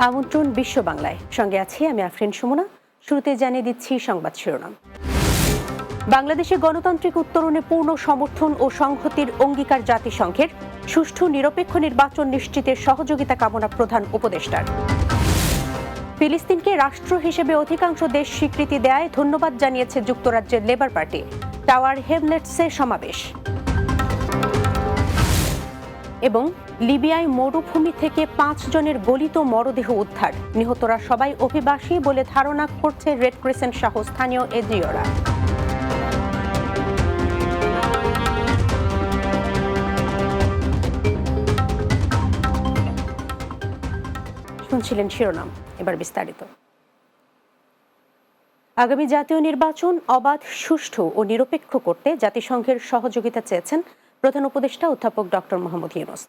আমন্ত্রণ বিশ্ব বাংলায়, সঙ্গে আছি আমি আফরিন সুমনা। শুরুতে জানিয়ে দিচ্ছি সংবাদ শিরোনাম। বাংলাদেশে গণতান্ত্রিক উত্তরণে পূর্ণ সমর্থন ও সংহতির অঙ্গীকার জাতিসংঘের। সুষ্ঠু নিরপেক্ষ নির্বাচন নিশ্চিতের সহযোগিতা কামনা প্রধান উপদেষ্টার। ফিলিস্তিনকে রাষ্ট্র হিসেবে অধিকাংশ দেশ স্বীকৃতি দেয় ধন্যবাদ জানিয়েছে যুক্তরাজ্যের লেবার পার্টি। টাওয়ার হ্যামলেটসে সমাবেশ। এবং লিবিয়ায় মরুভূমি থেকে 5 জনের গলিত মরদেহ উদ্ধার। নিহতরা সবাই অভিবাসী বলে ধারণা করছে রেড ক্রিসেন্ট সহ স্থানীয় এনজিওরা। শুনছিলেন শিরোনাম, এবার বিস্তারিত। আগামী জাতীয় নির্বাচন অবাধ, সুষ্ঠু ও নিরপেক্ষ করতে জাতিসংঘের সহযোগিতা চেয়েছেন প্রধান উপদেষ্টা অধ্যাপক ডক্টর মোহাম্মদ ইউনূস।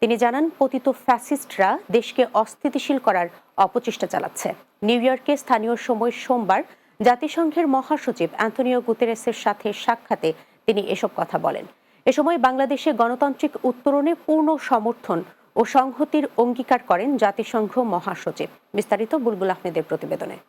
তিনি জানান, পতিত ফ্যাসিস্টরা দেশকে অস্থিতিশীল করার অপচেষ্টা চালাচ্ছে। নিউ ইয়র্কে স্থানীয় সময় সোমবার জাতিসংঘের মহাসচিব অ্যান্তোনিও গুতেরেসের সাথে সাক্ষাতে তিনি এসব কথা বলেন। এ সময় বাংলাদেশে গণতান্ত্রিক উত্তরণে পূর্ণ সমর্থন ও সংহতির অঙ্গীকার করেন জাতিসংঘ মহাসচিব। বিস্তারিত বুলবুল আহমেদের প্রতিবেদনে।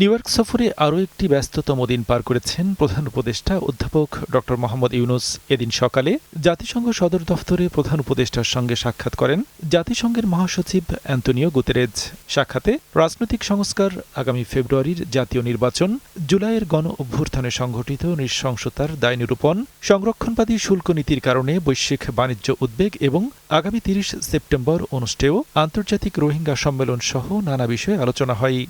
নিউ ইয়র্ক সফরে আরও একটি ব্যস্ততম দিন পার করেছেন প্রধান উপদেষ্টা অধ্যাপক ডক্টর মোহাম্মদ ইউনূস। এদিন সকালে জাতিসংঘ সদর দফতরে প্রধান উপদেষ্টার সঙ্গে সাক্ষাৎ করেন জাতিসংঘের মহাসচিব অ্যান্তোনিও গুতেরেজ। সাক্ষাতে রাজনৈতিক সংস্কার, আগামী ফেব্রুয়ারির জাতীয় নির্বাচন, জুলাইয়ের গণ অভ্যুত্থানে সংঘটিত নৃশংসতার দায় নিরূপণ, সংরক্ষণবাদী শুল্ক নীতির কারণে বৈশ্বিক বাণিজ্য উদ্বেগ এবং আগামী 30 সেপ্টেম্বর অনুষ্ঠেয় আন্তর্জাতিক রোহিঙ্গা সম্মেলন সহ নানা বিষয়ে আলোচনা হয়।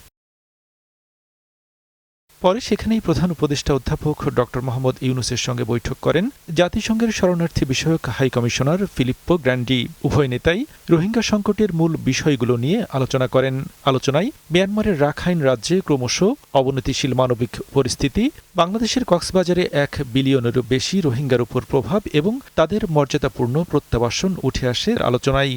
পরে সেখানেই প্রধান উপদেষ্টা অধ্যাপক ডক্টর মোহাম্মদ ইউনূসের সঙ্গে বৈঠক করেন জাতিসংঘের শরণার্থী বিষয়ক হাই কমিশনার ফিলিপ্পো গ্র্যান্ডি। উভয় নেতাই রোহিঙ্গা সংকটের মূল বিষয়গুলো নিয়ে আলোচনা করেন। আলোচনায় মিয়ানমারের রাখাইন রাজ্যে ক্রমশ অবনতিশীল মানবিক পরিস্থিতি, বাংলাদেশের কক্সবাজারে 1 বিলিয়নেরও বেশি রোহিঙ্গার উপর প্রভাব এবং তাদের মর্যাদাপূর্ণ প্রত্যাবাসন উঠে আসে আলোচনায়।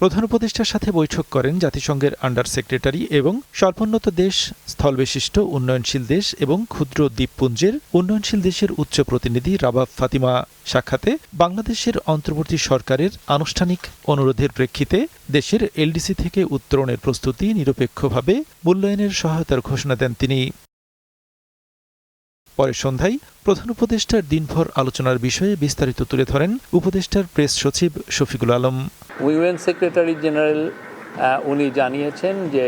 প্রধান উপদেষ্টার সাথে বৈঠক করেন জাতিসংঘের আন্ডার সেক্রেটারি এবং স্বল্পোন্নত দেশ, স্থলবেশিষ্ট উন্নয়নশীল দেশ এবং ক্ষুদ্র দ্বীপপুঞ্জের উন্নয়নশীল দেশের উচ্চ প্রতিনিধি রাবাব ফাতিমা। সাক্ষাতে বাংলাদেশের অন্তর্বর্তী সরকারের আনুষ্ঠানিক অনুরোধের প্রেক্ষিতে দেশের এলডিসি থেকে উত্তরণের প্রস্তুতি নিরপেক্ষভাবে মূল্যায়নের সহায়তার ঘোষণা দেন তিনি। পরে সন্ধ্যায় প্রধান উপদেষ্টার দিনভর আলোচনার বিষয়ে বিস্তারিত তুলে ধরেন উপদেষ্টার প্রেস সচিব Shafiqul Alam. UN secretary general উনি জানিয়েছেন যে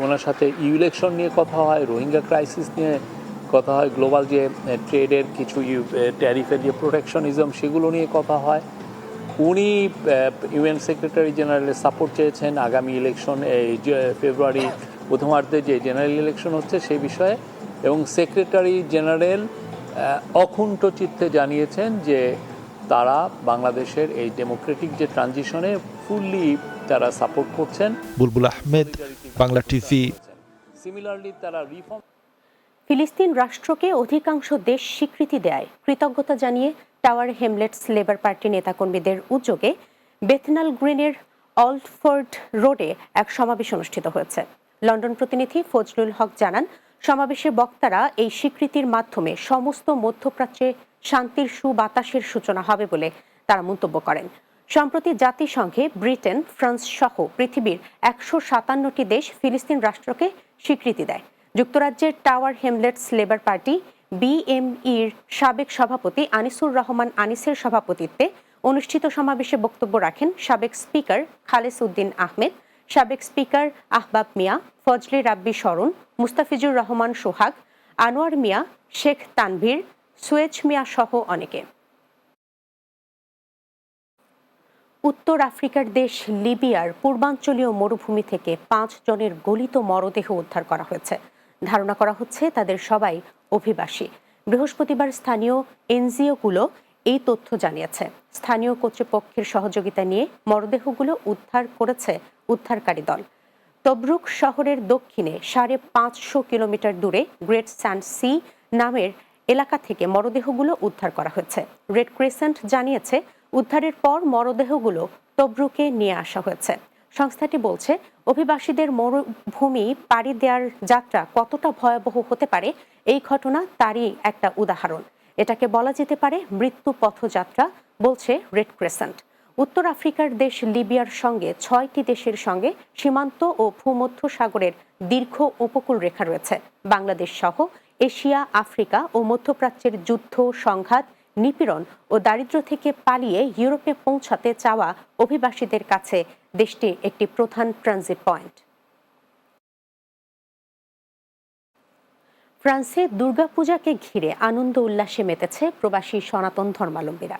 ওনার সাথে ইলেকশন নিয়ে কথা হয়, রোহিঙ্গা ক্রাইসিস নিয়ে কথা হয়, গ্লোবাল যে ট্রেডের কিছু ট্যারিফের যে প্রোটেকশনিজম সেগুলো নিয়ে কথা হয়। উনি ইউএন সেক্রেটারি জেনারেলের সাপোর্ট চেয়েছেন আগামী ইলেকশন, এই ফেব্রুয়ারি প্রথমার্ধে যে জেনারেল ইলেকশন হচ্ছে সেই বিষয়ে, এবং সেক্রেটারি জেনারেল অকুণ্ঠ চিত্তে জানিয়েছেন যে তারা বাংলাদেশের এই ডেমোক্রেটিক যে ট্রানজিশনে ফুললি তারা সাপোর্ট করছেন। বুলবুল আহমেদ, বাংলা টিভি। সিমিলারলি তারা রিফর্ম। ফিলিস্তিন রাষ্ট্রকে অধিকাংশ দেশ স্বীকৃতি দেয় কৃতজ্ঞতা জানিয়ে টাওয়ার হ্যামলেটস লেবার পার্টি নেতাকর্মীদের উদ্যোগে বেথনাল গ্রিনের অল্ডফোর্ড রোডে এক সমাবেশ অনুষ্ঠিত হয়েছে। লন্ডন প্রতিনিধি ফজলুল হক জানান, সমাবেশে বক্তারা এই স্বীকৃতির মাধ্যমে সমস্ত মধ্যপ্রাচ্যে শান্তির সুবাতাসের সূচনা হবে বলে তারা মন্তব্য করেন। সম্প্রতি জাতিসংঘে ব্রিটেন, ফ্রান্স সহ পৃথিবীর 157টি দেশ ফিলিস্তিন রাষ্ট্রকে স্বীকৃতি দেয়। যুক্তরাজ্যের টাওয়ার হ্যামলেটস লেবার পার্টি বিএমইর সাবেক সভাপতি আনিসুর রহমান আনিসের সভাপতিত্বে অনুষ্ঠিত সমাবেশে বক্তব্য রাখেন সাবেক স্পিকার খালেস উদ্দিন আহমেদ, সাবেক স্পিকার আহবাব মিয়া, ফজলে রাব্বি শরণ, মুস্তাফিজুর রহমান সোহাগ, আনোয়ার মিয়া, শেখ তানভীর, সুয়েজ মিয়া সহ অনেকে। উত্তর আফ্রিকার দেশ লিবিয়ার পূর্বাঞ্চলীয় মরুভূমি থেকে 5 জনের গলিত মরদেহ উদ্ধার করা হয়েছে। ধারণা করা হচ্ছে তাদের সবাই অভিবাসী। বৃহস্পতিবার স্থানীয় এনজিওগুলো এই তথ্য জানিয়েছে। স্থানীয় কর্তৃপক্ষের সহযোগিতা নিয়ে মরদেহগুলো উদ্ধার করেছে উদ্ধারকারী দল। তবরুক শহরের দক্ষিণে 550 কিলোমিটার দূরে গ্রেট স্যান্ড সি নামের এলাকা থেকে মরদেহগুলো উদ্ধার করা হয়েছে। রেড ক্রিসেন্ট জানিয়েছে, উদ্ধারের পর মরদেহগুলো তবরুকে নিয়ে আসা হয়েছে। সংস্থাটি বলছে, অভিবাসীদের মরুভূমি পাড়ি দেওয়ার যাত্রা কতটা ভয়াবহ হতে পারে এই ঘটনা তারই একটা উদাহরণ। এটাকে বলা যেতে পারে মৃত্যু পথযাত্রা, বলছে রেড ক্রিসেন্ট। উত্তর আফ্রিকার দেশ লিবিয়ার সঙ্গে 6টি দেশের সঙ্গে সীমান্ত ও ভূমধ্য সাগরের দীর্ঘ উপকূল রেখা রয়েছে। বাংলাদেশ সহ এশিয়া, আফ্রিকা ও মধ্যপ্রাচ্যের যুদ্ধ, সংঘাত, নিপীড়ন ও দারিদ্র্য থেকে পালিয়ে ইউরোপে পৌঁছাতে চাওয়া অভিবাসীদের কাছে দেশটি একটি প্রধান ট্রানজিট পয়েন্ট। ফ্রান্সে দুর্গাপূজাকে ঘিরে আনন্দ উল্লাসে মেতেছে প্রবাসী সনাতন ধর্মাবলম্বীরা।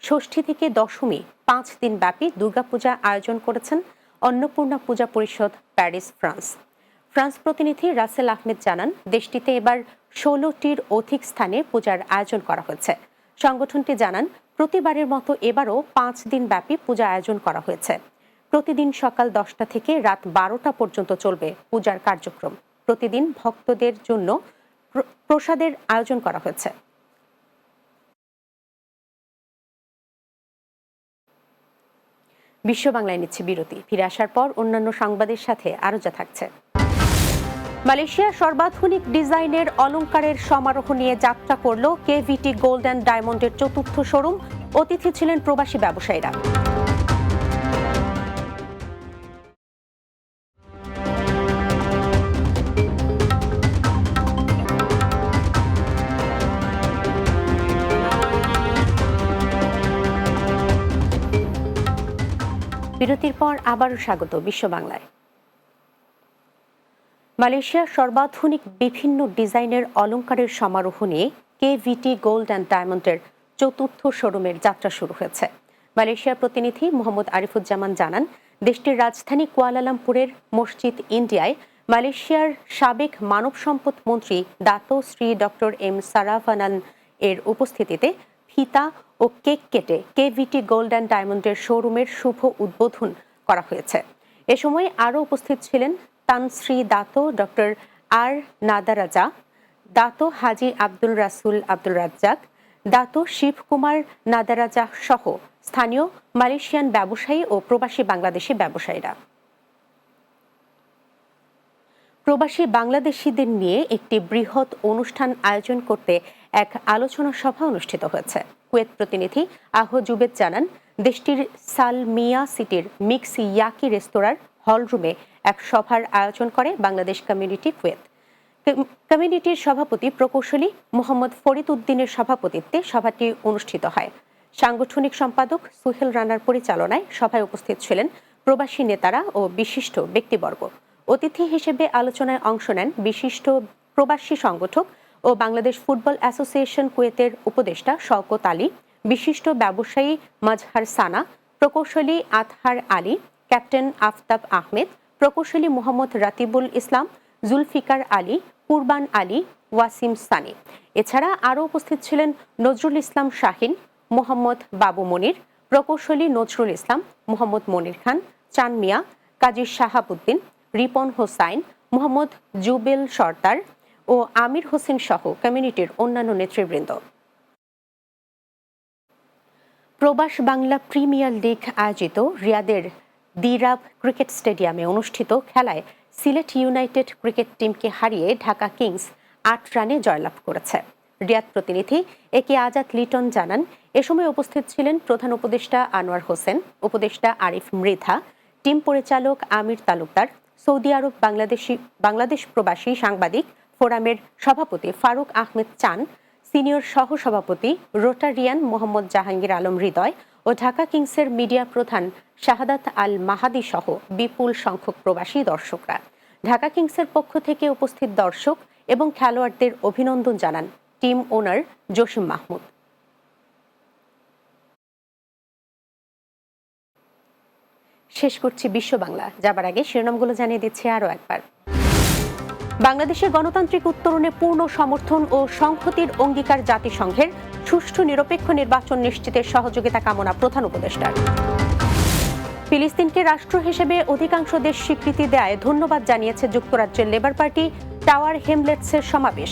ষষ্ঠী থেকে দশমী 5 দিন ব্যাপী দুর্গাপূজা আয়োজন করেছেন অন্নপূর্ণা পূজা পরিষদ, প্যারিস, ফ্রান্স। ফ্রান্স প্রতিনিধি রাসেল আহমেদ জানান, দেশটিতে এবার 16টির অধিক স্থানে পূজার আয়োজন করা হয়েছে। সংগঠনটি জানান, প্রতিবারের মতো এবারও 5 দিন ব্যাপী পূজা আয়োজন করা হয়েছে। প্রতিদিন সকাল 10টা থেকে রাত 12টা পর্যন্ত চলবে পূজার কার্যক্রম। প্রতিদিন ভক্তদের জন্য প্রসাদের আয়োজন করা হয়েছে। বিশ্ব বাংলায় নিচ্ছে বিরতি। ফিরে আসার পর অন্যান্য সংবাদের সাথে আরো যা থাকছে। মালয়েশিয়ার সর্বাধুনিক ডিজাইনের অলংকারের সমারোহ নিয়ে যাত্রা করল কেভিটি গোল্ড অ্যান্ড ডায়মন্ডের 4র্থ শোরুম। অতিথি ছিলেন প্রবাসী ব্যবসায়ীরা। বিরতির পর আবারও স্বাগত বিশ্ব বাংলায়। মালয়েশিয়ার সর্বাধুনিক বিভিন্ন ডিজাইনের অলংকারের সমারোহ নিয়ে কেভিটি গোল্ড অ্যান্ড ডায়মন্ডের 4র্থ শোরুমের যাত্রা শুরু হয়েছে। মালয়েশিয়ার প্রতিনিধি মোহাম্মদ আরিফুজ্জামান জানান, দেশটির রাজধানী কুয়ালালামপুরের মসজিদ ইন্ডিয়ায় মালয়েশিয়ার সাবেক মানব সম্পদ মন্ত্রী দাতো শ্রী ডক্টর এম সারাভানান এর উপস্থিতিতে ফিতা ও কেক কেটে কেভিটি গোল্ড অ্যান্ড ডায়মন্ডের শোরুমের শুভ উদ্বোধন করা হয়েছে। এ সময় আরও উপস্থিত ছিলেন তানশ্রী দাতো ডক্টর আর নাদারাজা, দাতো হাজি আব্দুল রাসুল আব্দুল রাজ্জাক, দাতো শিবকুমার নাদারাজা সহ স্থানীয় মালয়েশিয়ান ব্যবসায়ী ও প্রবাসী বাংলাদেশি ব্যবসায়ীরা। প্রবাসী বাংলাদেশিদের নিয়ে একটি বৃহৎ অনুষ্ঠান আয়োজন করতে এক আলোচনা সভা অনুষ্ঠিত হয়েছে। কুয়েত প্রতিনিধি আহ জুবেদ জানান, দেশটির সালমিয়া সিটির মিক্স ইয়াকি রেস্তোরাঁর হলরুমে এক সভার আয়োজন করে বাংলাদেশ কমিউনিটি কুয়েত। কমিউনিটির সভাপতি প্রকৌশলী মোহাম্মদ ফরিদ উদ্দিনের সভাপতিত্বে সভাটি অনুষ্ঠিত হয়। সাংগঠনিক সম্পাদক সুহেল রানার পরিচালনায় সভায় উপস্থিত ছিলেন প্রবাসী নেতারা ও বিশিষ্ট ব্যক্তিবর্গ। অতিথি হিসেবে আলোচনায় অংশ নেন বিশিষ্ট প্রবাসী সংগঠক ও বাংলাদেশ ফুটবল অ্যাসোসিয়েশন কুয়েতের উপদেষ্টা শওকত আলী, বিশিষ্ট ব্যবসায়ী মাজহার সানা, প্রকৌশলী আতহার আলী, ক্যাপ্টেন আফতাব আহমেদ, প্রকৌশলী মোহাম্মদ রাতিবুল ইসলাম, জুলফিকার আলী, কুরবান আলী, ওয়াসিম সানি। এছাড়া আরও উপস্থিত ছিলেন নজরুল ইসলাম শাহিন, মোহাম্মদ বাবু মনির, প্রকৌশলী নজরুল ইসলাম, মোহাম্মদ মনির খান, চান মিয়া, কাজী শাহাবুদ্দিন, রিপন হোসাইন, মোহাম্মদ জুবেল সর্দার ও আমির হোসেন সহ কমিউনিটির অন্যান্য নেতৃবৃন্দ। প্রবাস বাংলা প্রিমিয়ার লিগ আয়োজিত রিয়াদের দিরাব ক্রিকেট স্টেডিয়ামে অনুষ্ঠিত খেলায় সিলেট ইউনাইটেড ক্রিকেট টিমকে হারিয়ে ঢাকা কিংস 8 রানে জয়লাভ করেছে। রিয়াদ প্রতিনিধি একে আজাদ লিটন জানান, এ সময় উপস্থিত ছিলেন প্রধান উপদেষ্টা আনোয়ার হোসেন, উপদেষ্টা আরিফ মৃধা, টিম পরিচালক আমির তালুকদার, সৌদি আরব বাংলাদেশ প্রবাসী সাংবাদিক ফোরামের সভাপতি ফারুক আহমেদ চান, সিনিয়র সহ সভাপতি রোটারিয়ান মোহাম্মদ জাহাঙ্গীর আলম হৃদয় ও ঢাকা কিংসের মিডিয়া প্রধান শাহাদাত আল মাহাদি সহ বিপুল সংখ্যক প্রবাসী দর্শকরা। ঢাকা কিংসের পক্ষ থেকে উপস্থিত দর্শক এবং খেলোয়াড়দের অভিনন্দন জানান টিম ওনার জসিম মাহমুদ। শেষ করছি বিশ্ব বাংলা। যাবার আগে শিরোনামগুলো জানিয়ে দিচ্ছি আরও একবার। বাংলাদেশের গণতান্ত্রিক উত্তরণে পূর্ণ সমর্থন ও সংহতির অঙ্গীকার জাতিসংঘের, সুষ্ঠু নিরপেক্ষ নির্বাচন নিশ্চিতের সহযোগিতা কামনা প্রধান উপদেষ্টার। ফিলিস্তিনকে রাষ্ট্র হিসেবে অধিকাংশ দেশ স্বীকৃতি দেয় ধন্যবাদ জানিয়েছে যুক্তরাজ্যের লেবার পার্টি, টাওয়ার হেমলেটসের সমাবেশ।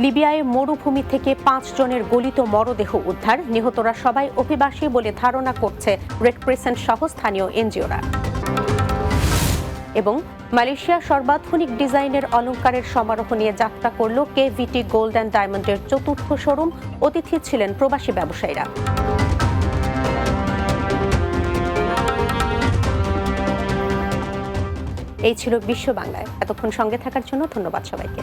লিবিয়ায় মরুভূমি থেকে 5 জনের গলিত মরদেহ উদ্ধার, নিহতরা সবাই অভিবাসী বলে ধারণা করছে রেড ক্রিসেন্ট সহ স্থানীয় এনজিওরা। এবং মালয়েশিয়া সর্বাধুনিক ডিজাইনের অলংকারের সমারোহ নিয়ে যাত্রা করল কেভিটি গোল্ড অ্যান্ড ডায়মন্ডের চতুর্থ শোরুম। অতিথি ছিলেন প্রবাসী ব্যবসায়ীরা। এই ছিল বিশ্ব বাংলায়। এতক্ষণ সঙ্গে থাকার জন্য ধন্যবাদ সবাইকে।